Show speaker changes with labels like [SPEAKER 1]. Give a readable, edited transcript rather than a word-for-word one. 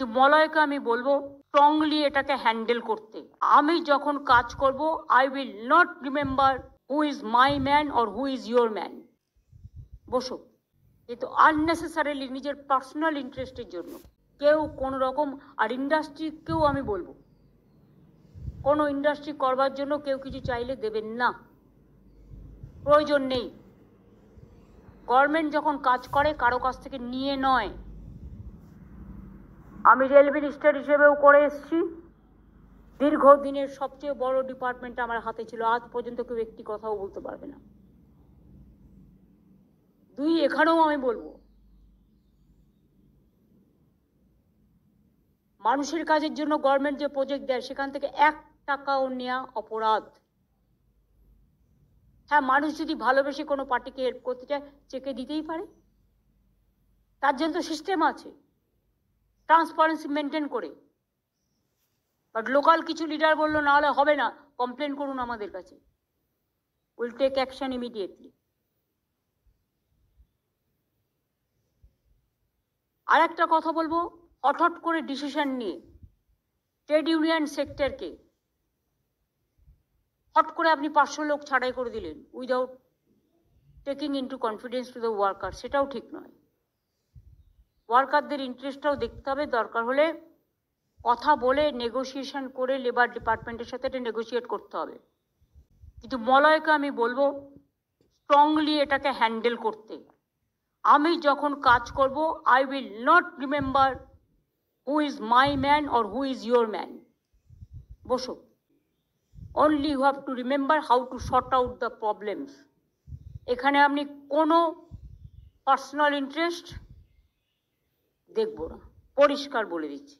[SPEAKER 1] কিন্তু মলয়কে আমি বলবো স্ট্রংলি এটাকে হ্যান্ডেল করতে। আমি যখন কাজ করব, I will not remember who is my man or who is your man. বসো, কিন্তু আননেসেসারিলি নিজের পার্সোনাল ইন্টারেস্টের জন্য কেউ কোনো রকম, আর ইন্ডাস্ট্রিকেও আমি বলবো কোনো ইন্ডাস্ট্রি করবার জন্য কেউ কিছু চাইলে দেবেন না, প্রয়োজন নেই। গভর্নমেন্ট যখন কাজ করে কারো কাছ থেকে নিয়ে নয়। আমি রেল মিনিস্টার হিসেবেও করে এসেছি, দীর্ঘদিনের সবচেয়ে বড় ডিপার্টমেন্ট আমার হাতে ছিল, আজ পর্যন্ত কেউ একটি কথাও বলতে পারবে না। দুই, এখানেও আমি বলবো মানুষের কাজের জন্য গভর্নমেন্ট যে প্রজেক্ট দেয় সেখান থেকে 1 টাকাও নেওয়া অপরাধ। হ্যাঁ, মানুষ যদি ভালোবেসে কোনো পার্টিকে হেল্প করতে চায় চেকে দিতেই পারে, তার জন্য তো সিস্টেম আছে, ট্রান্সপারেন্সি মেনটেন করে। বাট লোকাল কিছু লিডার বললো না হলে হবে না, কমপ্লেন করুন আমাদের কাছে, উইল টেক অ্যাকশন ইমিডিয়েটলি। আর একটা কথা বলবো, হঠাৎ করে ডিসিশন নিয়ে ট্রেড ইউনিয়ন সেক্টরকে হট করে আপনি 500 লোক ছাঁটাই করে দিলেন without taking into confidence to the worker, সেটাও ঠিক নয়। ওয়ার্কারদের ইন্টারেস্টটাও দেখতে হবে, দরকার হলে কথা বলে নেগোসিয়েশন করে লেবার ডিপার্টমেন্টের সাথে এটা নেগোসিয়েট করতে হবে। কিন্তু মলয়কে আমি বলবো স্ট্রংলি এটাকে হ্যান্ডেল করতে। আমি যখন কাজ করব, I will not remember who is my man or who is your man. Boss, only you have to remember how to sort out the problems. এখানে আপনি কোনো পার্সোনাল ইন্টারেস্ট দেখবো না, পরিষ্কার বলে দিচ্ছি।